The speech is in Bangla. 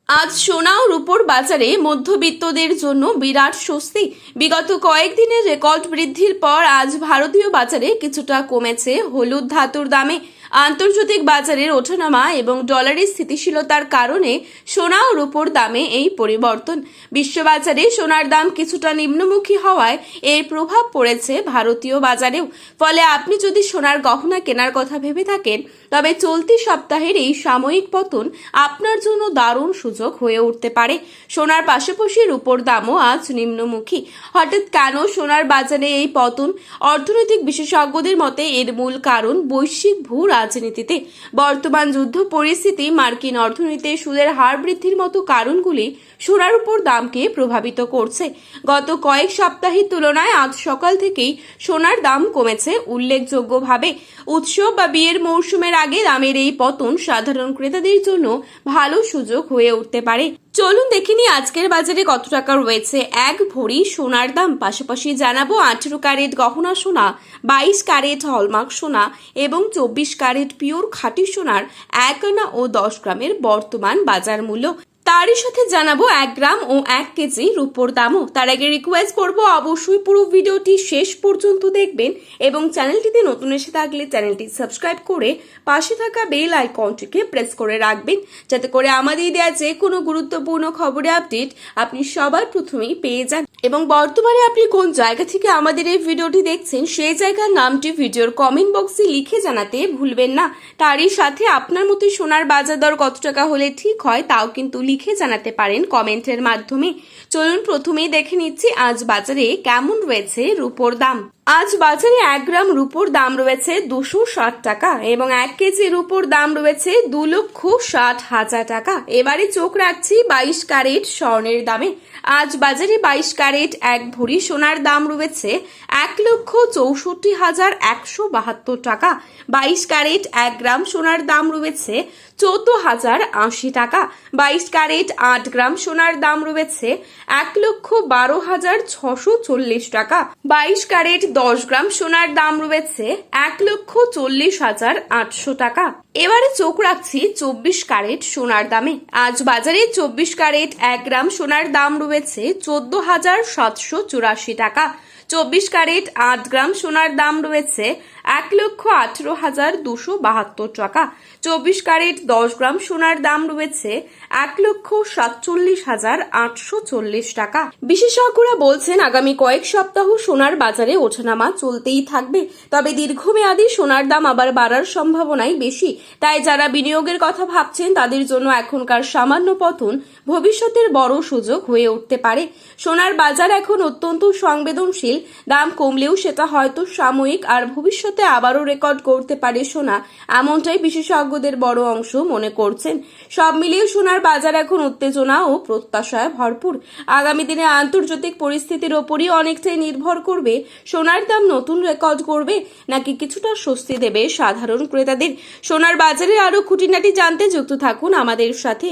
আজ সোনা ও রূপোর বাজারে মধ্যবিত্তদের জন্য বিরাট স্বস্তি। বিগত কয়েকদিনের রেকর্ড বৃদ্ধির পর আজ ভারতীয় বাজারে কিছুটা কমেছে হলুদ ধাতুর দামে। আন্তর্জাতিক বাজারের ওঠানামা এবং ডলারের স্থিতিশীলতার কারণে সোনা ও রূপোর দামে এই পরিবর্তন। বিশ্ববাজারে সোনার দাম কিছুটা নিম্নমুখী হওয়ায় এর প্রভাব পড়েছে ভারতীয় বাজারেও। ফলে আপনি যদি সোনার গহনা কেনার কথা ভেবে থাকেন, তবে চলতি সপ্তাহের এই সাময়িক পতন আপনার জন্য দারুণ সুযোগ হয়ে উঠতে পারে। সোনার পাশাপাশি রূপোর দামও আজ নিম্নমুখী। হঠাৎ কেন সোনার বাজারে এই পতন? অর্থনৈতিক বিশেষজ্ঞদের মতে এর মূল কারণ বৈশ্বিক ভূ রাজনীতিতে। বর্তমান যুদ্ধ পরিস্থিতি, মার্কিন অর্থনীতিতে সুদের হার বৃদ্ধির মতো কারণগুলি সোনার উপর দামকে প্রভাবিত করছে। গত কয়েক সপ্তাহের তুলনায় আজ সকাল থেকেই সোনার দাম কমেছে উল্লেখযোগ্যভাবে। উৎসব বা বিয়ের মৌসুমের আগে দামের এই পতন সাধারণ ক্রেতাদের জন্য ভালো সুযোগ হয়ে উঠতে পারে। চলুন দেখে নিই আজকের বাজারে কত টাকা রয়েছে এক ভরি সোনার দাম। পাশাপাশি জানাবো 18 ক্যারেট গহনা সোনা, 22 ক্যারেট হলমার্ক সোনা এবং 24 ক্যারেট পিওর খাঁটি সোনার 1 আনা ও 10 গ্রামের বর্তমান বাজার মূল্য। তারই সাথে জানাবো 1 গ্রাম ও 1 কেজি রূপোর দামও। তার আগে রিকোয়েস্ট করবো অবশ্যই পুরো ভিডিওটি শেষ পর্যন্ত দেখবেন এবং চ্যানেলটিতে নতুন এসে থাকলে চ্যানেলটি সাবস্ক্রাইব করে পাশে থাকা বেল আইকনটিকে প্রেস করে রাখবেন, যাতে করে আমাদের দেওয়া যে কোনো গুরুত্বপূর্ণ খবরের আপডেট আপনি সবার প্রথমেই পেয়ে যান। এবং বর্তমানে আপনি কোন জায়গা থেকে আমাদের এই ভিডিওটি দেখছেন সেই জায়গার নামটি ভিডিওর কমেন্ট বক্সে লিখে জানাতে ভুলবেন না। তারই সাথে আপনার মতো সোনার বাজার দর কত টাকা হলে ঠিক হয় তাও কিন্তু লিখে জানাতে পারেন কমেন্টের মাধ্যমে। চলুন প্রথমেই দেখে নিচ্ছি আজ বাজারে কেমন রয়েছে রূপোর দাম। আজ বাজারে 1 গ্রাম রূপোর দাম রয়েছে 260 টাকা এবং 1 কেজি রূপোর দাম রয়েছে 2,60,000 টাকা। এবারে চোখ রাখছি 22 ক্যারেট স্বর্ণের দামে। আজ বাজারে 22 ক্যারেট 1 ভরি সোনার দাম রয়েছে 1,64,172 টাকা। 22 ক্যারেট 1 গ্রাম সোনার দাম রয়েছে 14,080 টাকা। 22 ক্যারেট 8 গ্রাম সোনার দাম রয়েছে 1,12,640 টাকা। 22 ক্যারেট 10 গ্রাম সোনার দাম রয়েছে 1,40,800 টাকা। এবারে চোখ রাখছি 24 ক্যারেট সোনার দামে। আজ বাজারে 24 ক্যারেট 1 গ্রাম সোনার দাম রয়েছে 14,784 টাকা। 24 ক্যারেট 8 গ্রাম সোনার দাম রয়েছে 1,18,272 টাকা। 24 ক্যারেট 10 গ্রাম সোনার দাম রয়েছে 1,47,840 টাকা। বিশেষজ্ঞরা বলছেন আগামী কয়েক সপ্তাহ সোনার বাজারে ওঠানামা চলতেই থাকবে, তবে দীর্ঘমেয়াদী সোনার দাম আবার বাড়ার সম্ভাবনাই বেশি। তাই যারা বিনিয়োগের কথা ভাবছেন তাদের জন্য এখনকার সামান্য পতন ভবিষ্যতের বড় সুযোগ হয়ে উঠতে পারে। সোনার বাজার এখন অত্যন্ত সংবেদনশীল। দাম কমলেও সেটা হয়তো সাময়িক, আর ভবিষ্যতে আবারও রেকর্ড করতে পারে সোনা, এমনটাই বিশেষজ্ঞদের বড় অংশ মনে করছেন। সব মিলিয়ে সোনার বাজার এখন উত্তেজনা ও প্রত্যাশায় ভরপুর। আগামী দিনে আন্তর্জাতিক পরিস্থিতির ওপরই অনেকটাই নির্ভর করবে সোনার দাম নতুন রেকর্ড করবে নাকি কিছুটা স্বস্তি দেবে সাধারণ ক্রেতাদের। সোনার বাজারে আরো খুঁটিনাটি জানতে যুক্ত থাকুন আমাদের সাথে।